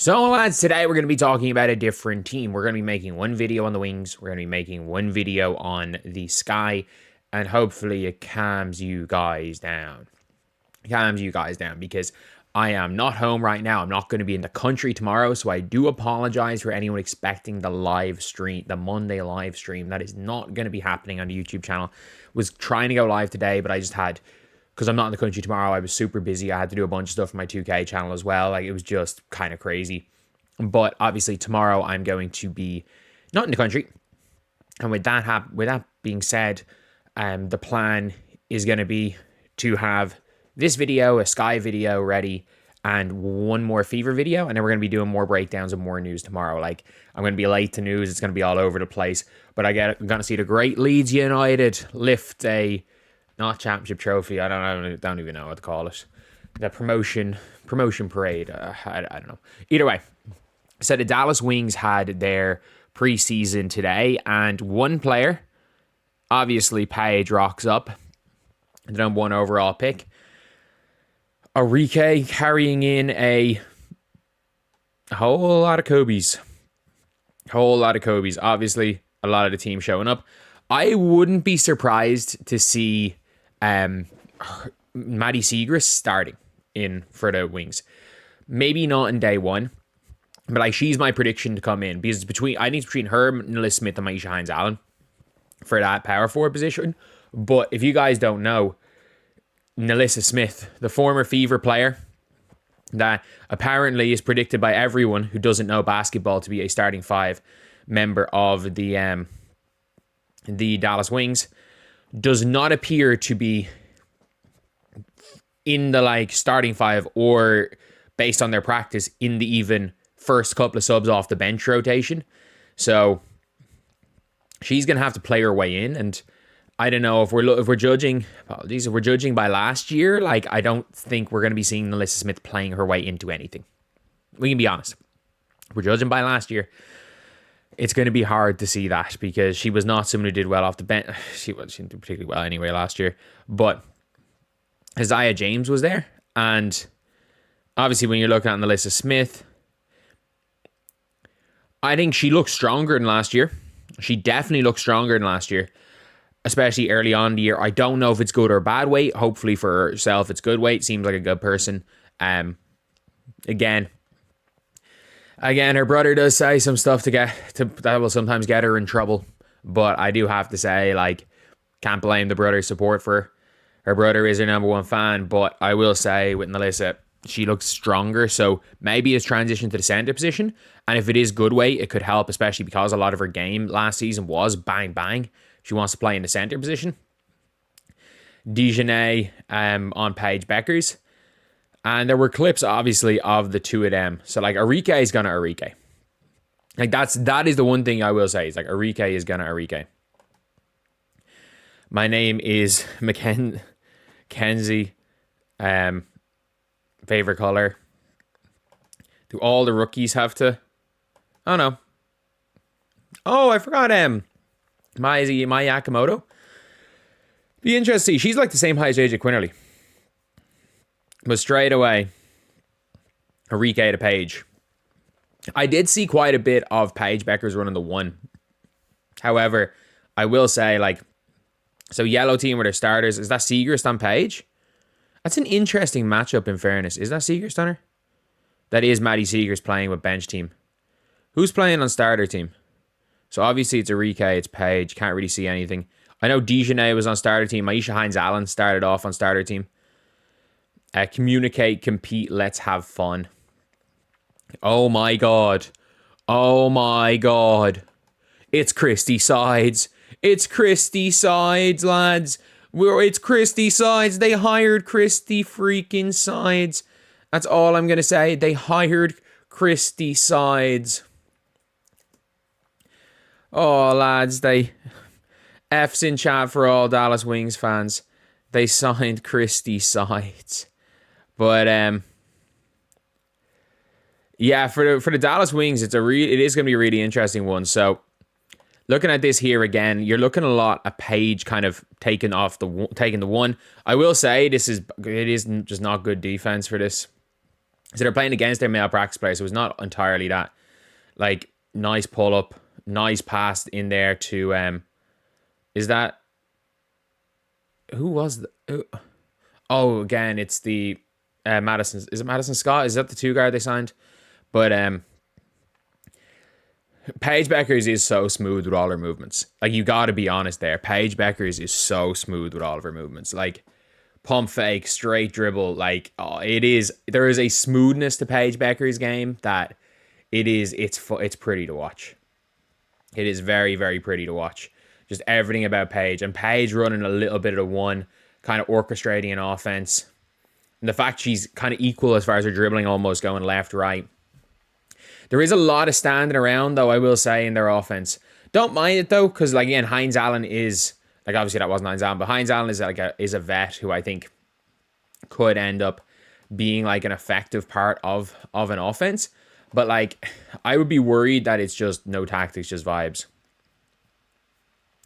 So lads, today we're going to be talking about a different team. We're going to be making one video on the wings, we're going to be making one video on the sky, and hopefully it calms you guys down. Because I am not home right now. I'm not going to be in the country tomorrow, so I do apologize for anyone expecting the live stream, the Monday live stream. That is not going to be happening on the YouTube channel. Was trying to go live today, but I just had... because I'm not in the country tomorrow, I was super busy. I had to do a bunch of stuff for my 2K channel as well. Like, it was just kind of crazy. But obviously tomorrow I'm going to be not in the country. And with that being said, the plan is going to be to have this video, a Sky video ready, and one more Fever video. And then we're going to be doing more breakdowns and more news tomorrow. Like, I'm going to be late to news. It's going to be all over the place. But I'm going to see the great Leeds United lift a... not championship trophy. I don't even know what to call it. The promotion parade. I don't know. Either way, so the Dallas Wings had their preseason today, and one player, obviously Paige, rocks up, the number 1 overall pick. Enrique carrying in a whole lot of Kobe's. Obviously, a lot of the team showing up. I wouldn't be surprised to see Maddie Siegrist starting in for the Wings. Maybe not in day one, but like, she's my prediction to come in, because I think it's between her, Nalyssa Smith, and Myisha Hines-Allen for that power forward position. But if you guys don't know, Nalyssa Smith, the former Fever player that apparently is predicted by everyone who doesn't know basketball to be a starting 5 member of the Dallas Wings, does not appear to be in the starting 5, or based on their practice in the even first couple of subs off the bench rotation. So she's gonna have to play her way in, and I don't know if we're judging. Apologies, if we're judging by last year, I don't think we're gonna be seeing Nalyssa Smith playing her way into anything. We can be honest. If we're judging by last year, it's going to be hard to see that, because she was not someone who did well off the bench. She didn't do particularly well anyway last year. But Isaiah James was there. And obviously when you're looking at Nalyssa Smith, I think she looks stronger than last year. She definitely looks stronger than last year, especially early on in the year. I don't know if it's good or bad weight. Hopefully for herself, it's good weight. Seems like a good person. Again, her brother does say some stuff that will sometimes get her in trouble. But I do have to say, can't blame the brother's support for her brother is her number 1 fan. But I will say with Nalyssa, she looks stronger. So maybe it's transition to the center position. And if it is good weight, it could help, especially because a lot of her game last season was bang, bang. She wants to play in the center position. Dejanay on Paige Bueckers. And there were clips, obviously, of the two of them. So, Enrique is gonna Enrique. That is the one thing I will say. Is Enrique is gonna Enrique. My name is Mackenzie. Favorite color. Do all the rookies have to? Oh no. Oh, I forgot. Mai Yakamoto. Be interesting to see. She's the same height as AJ Quinterly. But straight away, Enrique to Paige. I did see quite a bit of Paige Bueckers running the 1. However, I will say, so yellow team with their starters. Is that Siegrist on Paige? That's an interesting matchup, in fairness. Is that Siegrist on her? That is Maddie Siegrist playing with bench team. Who's playing on starter team? So obviously it's Enrique, it's Paige. Can't really see anything. I know Dejanay was on starter team. Myisha Hines-Allen started off on starter team. Communicate, compete, let's have fun. Oh my god. It's Christy Sides. It's Christy Sides, lads. It's Christy Sides. They hired Christy freaking Sides. That's all I'm going to say. They hired Christy Sides. Oh, lads, F's in chat for all Dallas Wings fans. They signed Christy Sides. But yeah, for the Dallas Wings, it is going to be a really interesting one. So looking at this here again, you're looking a lot at Paige kind of taking the 1. I will say it is just not good defense for this So they're playing against their male practice players. So it was not entirely that. Like, nice pull up, nice pass in there to is that who was the oh, again, it's the Madison. Is it Madison Scott? Is that the two guard they signed? But Paige Bueckers is so smooth with all her movements. Like, you got to be honest there. Paige Bueckers is so smooth with all of her movements. Like, pump fake, straight dribble. Like, oh, it is. There is a smoothness to Paige Bueckers' game that it's pretty to watch. It is very, very pretty to watch. Just everything about Paige. And Paige running a little bit of the one, kind of orchestrating an offense. And the fact she's kind of equal as far as her dribbling, almost going left, right. There is a lot of standing around, though, I will say, in their offense. Don't mind it, though, because, like, again, Hines Allen is, like, obviously that wasn't Hines Allen, but Hines Allen is a vet who I think could end up being, like, an effective part of an offense. But, like, I would be worried that it's just no tactics, just vibes.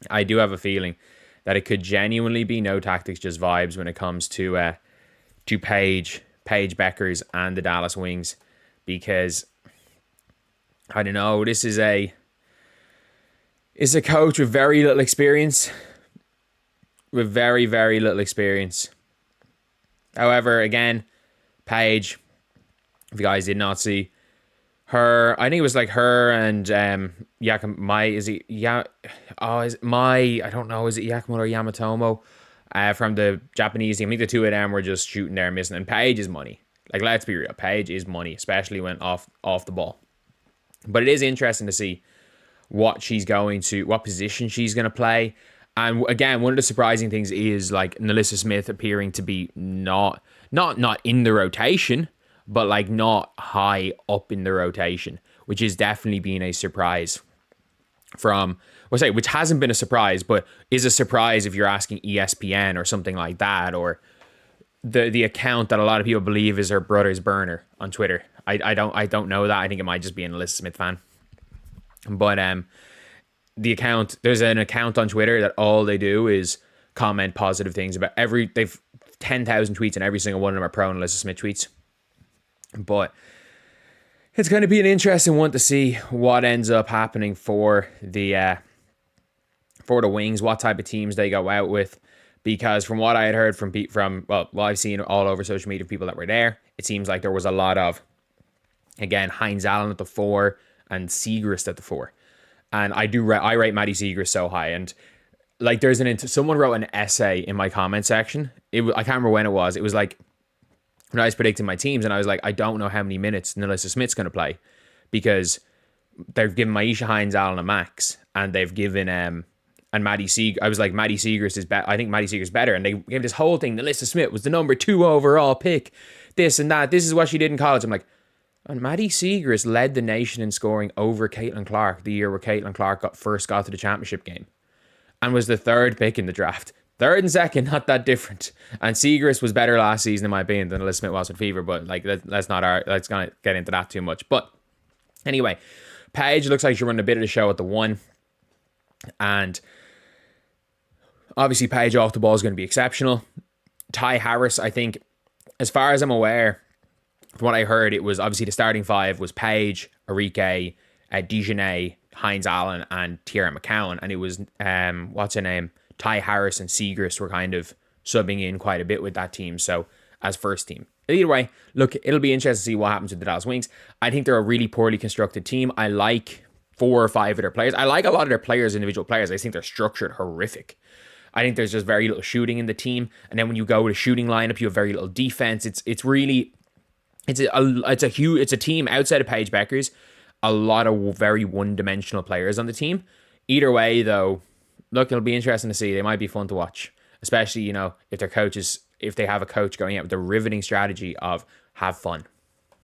I do have a feeling that it could genuinely be no tactics, just vibes when it comes to Paige Bueckers and the Dallas Wings, because I don't know, this is a coach with very little experience, with very, very little experience. However, again, Paige, if you guys did not see her, I think it was like her and Yakamoto, is it Yakamoto or Yamatomo from the Japanese team. I think the two of them were just shooting there and missing. And Paige is money. Like, let's be real, Paige is money, especially when off the ball. But it is interesting to see what position she's going to play. And again, one of the surprising things is, like, Nalyssa Smith appearing to be not in the rotation, but, like, not high up in the rotation, which is definitely been a surprise which hasn't been a surprise, but is a surprise if you're asking ESPN or something like that, or the account that a lot of people believe is her brother's burner on Twitter. I don't know that. I think it might just be an Nalyssa Smith fan. But there's an account on Twitter that all they do is comment positive things about they've 10,000 tweets and every single one of them are pro Nalyssa Smith tweets. But it's going to be an interesting one to see what ends up happening for the Wings, what type of teams they go out with. Because from what I had heard from what I've seen all over social media, people that were there, it seems like there was a lot of, again, Hines Allen at the 4 and Siegrist at the 4. And I rate Maddie Siegrist so high. And, like, someone wrote an essay in my comment section. I can't remember when it was. It was like when I was predicting my teams, and I was like, I don't know how many minutes Nalyssa Smith's going to play, because they've given Maisha Hines Allen a max, and they've given and Maddie Siegrist. I was like, Maddie Siegrist is better. I think Maddie Siegrist is better, and they gave this whole thing. Nalyssa Smith was the number 2 overall pick. This and that. This is what she did in college. I'm like, and Maddie Siegrist led the nation in scoring over Caitlin Clark the year where Caitlin Clark first got to the championship game, and was the 3rd pick in the draft. 3rd and 2nd, not that different. And Siegrist was better last season, in my opinion, than Nalyssa Smith was with Fever. But, like, let's gonna get into that too much. But anyway, Paige looks like she's running a bit of the show at the 1, and obviously Paige off the ball is going to be exceptional. Ty Harris, I think, as far as I'm aware, from what I heard, it was obviously the starting 5 was Paige, Arike, Dejanay, Hines Allen, and Tierra McCowan, and it was what's her name? Ty Harris and Siegrist were kind of subbing in quite a bit with that team, so as first team. Either way, look, it'll be interesting to see what happens with the Dallas Wings. I think they're a really poorly constructed team. I like 4 or 5 of their players. I like a lot of their players, individual players. I think they're structured horrific. I think there's just very little shooting in the team, and then when you go with a shooting lineup, you have very little defense. It's a team outside of Paige Bueckers, a lot of very one-dimensional players on the team. Either way, though, look, it'll be interesting to see. They might be fun to watch, especially, if they have a coach going out with the riveting strategy of have fun.